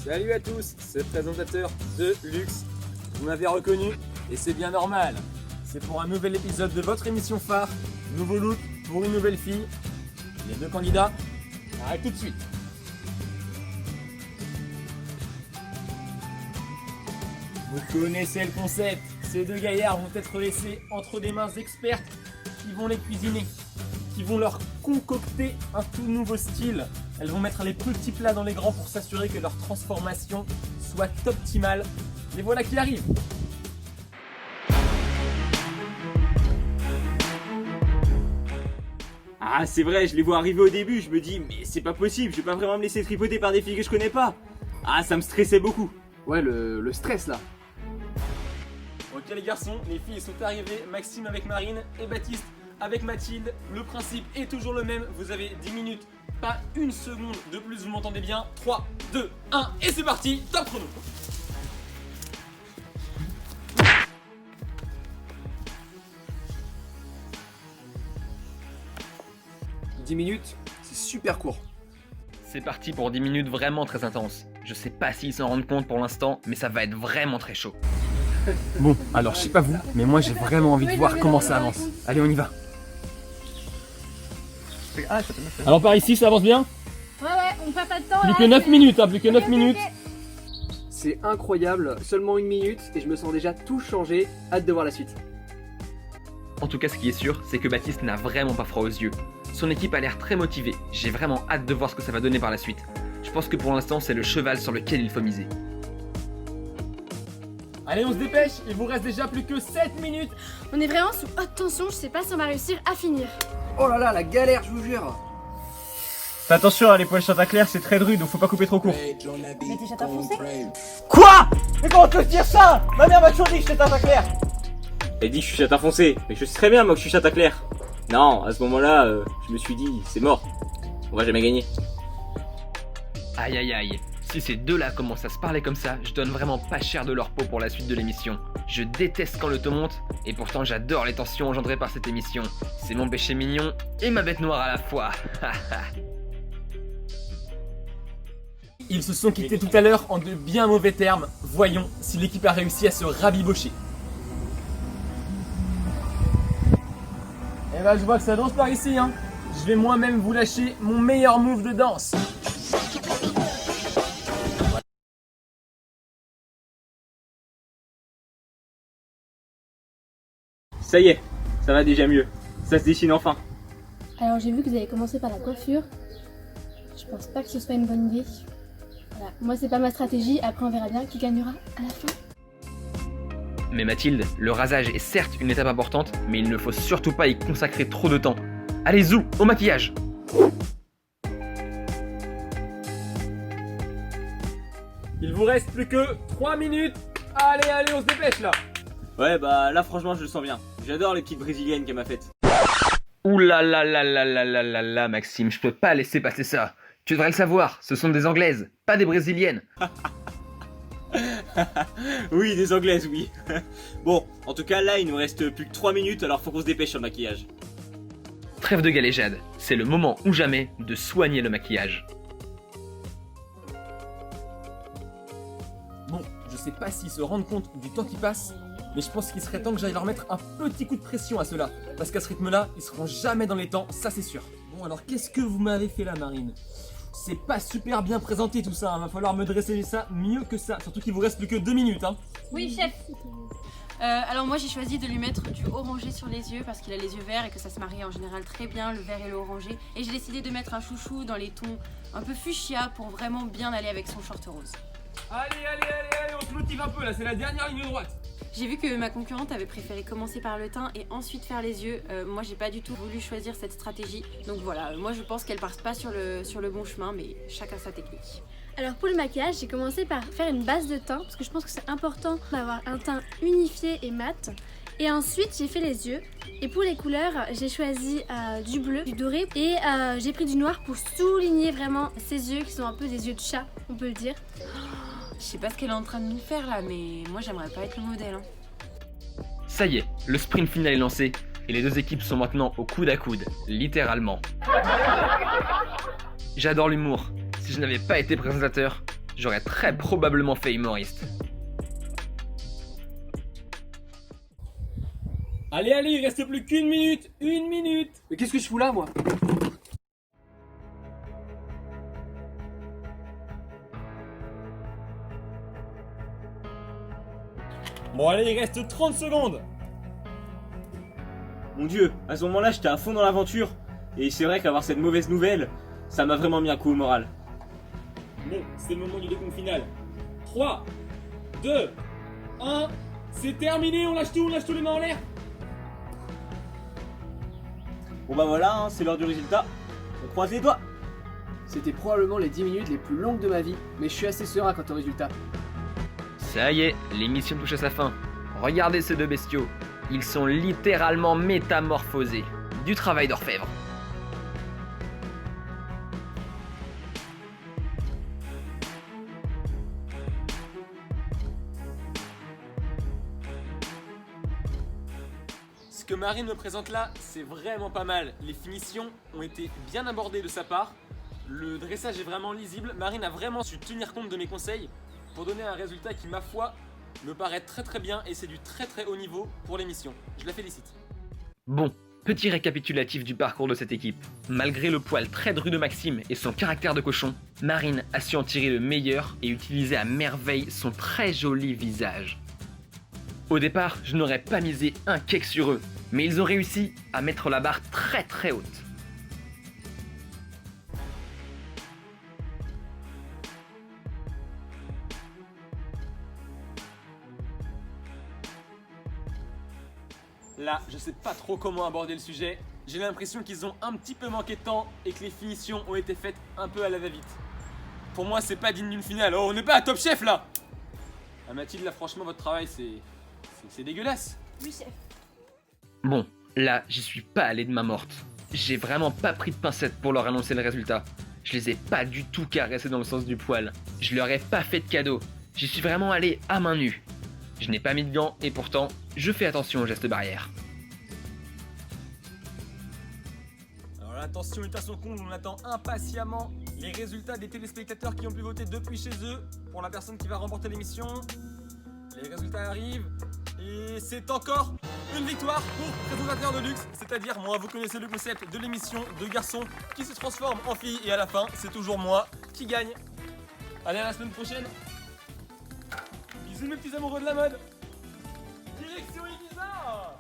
Salut à tous, c'est le présentateur de Luxe. Vous m'avez reconnu et c'est bien normal. C'est pour un nouvel épisode de votre émission phare. Nouveau look pour une nouvelle fille. Les deux candidats, arrête tout de suite. Vous connaissez le concept. Ces deux gaillards vont être laissés entre des mains expertes qui vont les cuisiner, qui vont leur concocter un tout nouveau style. Elles vont mettre les petits plats dans les grands pour s'assurer que leur transformation soit optimale. Les voilà qui arrivent. Ah c'est vrai, je les vois arriver au début, je me dis mais c'est pas possible, je vais pas vraiment me laisser tripoter par des filles que je connais pas. Ah ça me stressait beaucoup. Ouais, le stress là. Ok les garçons, les filles sont arrivées, Maxime avec Marine et Baptiste avec Mathilde. Le principe est toujours le même, vous avez 10 minutes, pas une seconde de plus, vous m'entendez bien. 3, 2, 1 et c'est parti, top chrono. « 10 minutes, c'est super court. C'est parti pour 10 minutes vraiment très intenses. Je sais pas s'ils s'en rendent compte pour l'instant, mais ça va être vraiment très chaud. Bon, alors je sais pas vous, mais moi j'ai vraiment envie de voir comment ça avance. Allez, on y va. Alors par ici, ça avance bien? Ouais, on perd pas de temps. Plus là, que 9 minutes, plus que 9 Ok, minutes. C'est incroyable, seulement 1 minute et je me sens déjà tout changé. Hâte de voir la suite. En tout cas, ce qui est sûr, c'est que Baptiste n'a vraiment pas froid aux yeux. Son équipe a l'air très motivée. J'ai vraiment hâte de voir ce que ça va donner par la suite. Je pense que pour l'instant, c'est le cheval sur lequel il faut miser. Allez, on se dépêche, il vous reste déjà plus que 7 minutes. On est vraiment sous haute tension, je sais pas si on va réussir à finir. Oh là là, la galère, je vous jure. Fais attention, les poils chata clair, c'est très rude, donc faut pas couper trop court. Mais t'es chata foncé? Quoi? Mais comment tu peux dire ça? Ma mère m'a toujours dit que j'étais chata clair. Elle dit que je suis chata foncé, mais je sais très bien moi que je suis chata clair. Non, à ce moment-là, je me suis dit, c'est mort. On va jamais gagner. Aïe aïe aïe. Si ces deux-là commencent à se parler comme ça, je donne vraiment pas cher de leur peau pour la suite de l'émission. Je déteste quand le ton monte, et pourtant j'adore les tensions engendrées par cette émission. C'est mon péché mignon et ma bête noire à la fois. Ils se sont quittés tout à l'heure en de bien mauvais termes. Voyons si l'équipe a réussi à se rabibocher. Eh ben je vois que ça danse par ici hein. Je vais moi-même vous lâcher mon meilleur move de danse. Ça y est, ça va déjà mieux. Ça se dessine enfin. Alors j'ai vu que vous avez commencé par la coiffure. Je pense pas que ce soit une bonne idée. Voilà, moi c'est pas ma stratégie, après on verra bien qui gagnera à la fin. Mais Mathilde, le rasage est certes une étape importante, mais il ne faut surtout pas y consacrer trop de temps. Allez zou, au maquillage. Il vous reste plus que 3 minutes. Allez, on se dépêche là. Ouais bah là franchement je le sens bien. J'adore les petites brésiliennes qu'elle m'a faites. Ouh là là là là là là là là, Maxime, je peux pas laisser passer ça. Tu devrais le savoir, ce sont des Anglaises, pas des Brésiliennes. Oui, des anglaises, oui. Bon, en tout cas là il nous reste plus que 3 minutes alors faut qu'on se dépêche sur le maquillage. Trêve de galéjade, c'est le moment ou jamais de soigner le maquillage. Bon, je sais pas s'ils se rendent compte du temps qui passe, mais je pense qu'il serait temps que j'aille leur mettre un petit coup de pression à ceux-là. Parce qu'à ce rythme-là, ils seront jamais dans les temps, ça c'est sûr. Bon alors qu'est-ce que vous m'avez fait là, Marine? C'est pas super bien présenté tout ça, hein. Va falloir me dresser ça mieux que ça. Surtout qu'il vous reste plus que 2 minutes hein. Oui, chef. Alors moi j'ai choisi de lui mettre du orangé sur les yeux parce qu'il a les yeux verts et que ça se marie en général très bien, le vert et l'orangé. Et j'ai décidé de mettre un chouchou dans les tons un peu fuchsia pour vraiment bien aller avec son short rose. Allez, on se motive un peu là, c'est la dernière ligne droite. J'ai vu que ma concurrente avait préféré commencer par le teint et ensuite faire les yeux. Moi j'ai pas du tout voulu choisir cette stratégie. Donc voilà, moi je pense qu'elle part pas sur le bon chemin, mais chacun sa technique. Alors pour le maquillage, j'ai commencé par faire une base de teint parce que je pense que c'est important d'avoir un teint unifié et mat. Et ensuite j'ai fait les yeux. Et pour les couleurs, j'ai choisi du bleu, du doré et j'ai pris du noir pour souligner vraiment ces yeux qui sont un peu des yeux de chat, on peut le dire. Je sais pas ce qu'elle est en train de nous faire là, mais moi j'aimerais pas être le modèle. Hein. Ça y est, le sprint final est lancé et les deux équipes sont maintenant au coude à coude, littéralement. J'adore l'humour. Si je n'avais pas été présentateur, j'aurais très probablement fait humoriste. Allez, allez, il reste plus qu'une minute. Une minute. Mais qu'est-ce que je fous là, moi? Bon, allez, il reste 30 secondes. Mon dieu, à ce moment-là, j'étais à fond dans l'aventure. Et c'est vrai qu'avoir cette mauvaise nouvelle, ça m'a vraiment mis un coup au moral. Bon, c'est le moment du décompte final. 3, 2, 1, c'est terminé, on lâche tous les mains en l'air. Bon bah voilà, hein, c'est l'heure du résultat. On croise les doigts. C'était probablement les 10 minutes les plus longues de ma vie, mais je suis assez serein quant au résultat. Ça y est, l'émission touche à sa fin. Regardez ces deux bestiaux. Ils sont littéralement métamorphosés. Du travail d'orfèvre. Ce que Marine me présente là, c'est vraiment pas mal. Les finitions ont été bien abordées de sa part. Le dressage est vraiment lisible. Marine a vraiment su tenir compte de mes conseils pour donner un résultat qui, ma foi, me paraît très très bien et c'est du très très haut niveau pour l'émission. Je la félicite. Bon, petit récapitulatif du parcours de cette équipe. Malgré le poil très dru de Maxime et son caractère de cochon, Marine a su en tirer le meilleur et utiliser à merveille son très joli visage. Au départ, je n'aurais pas misé un cake sur eux, mais ils ont réussi à mettre la barre très très haute. Là, je sais pas trop comment aborder le sujet. J'ai l'impression qu'ils ont un petit peu manqué de temps et que les finitions ont été faites un peu à la va-vite. Pour moi, c'est pas digne d'une finale. Oh, on n'est pas à Top Chef là. Ah, Mathilde, là, franchement, votre travail, c'est dégueulasse. Oui, chef. Bon, là, j'y suis pas allé de main morte. J'ai vraiment pas pris de pincettes pour leur annoncer le résultat. Je les ai pas du tout caressés dans le sens du poil. Je leur ai pas fait de cadeau. J'y suis vraiment allé à main nue. Je n'ai pas mis de gants et pourtant, je fais attention aux gestes barrières. Alors l'attention est à son comble, on attend impatiemment les résultats des téléspectateurs qui ont pu voter depuis chez eux pour la personne qui va remporter l'émission. Les résultats arrivent et c'est encore une victoire pour présentateur de luxe, c'est-à-dire moi. Vous connaissez le concept de l'émission, de garçons qui se transforment en filles et à la fin, c'est toujours moi qui gagne. Allez, à la semaine prochaine. Bisous mes petits amoureux de la mode. Direction Ibiza.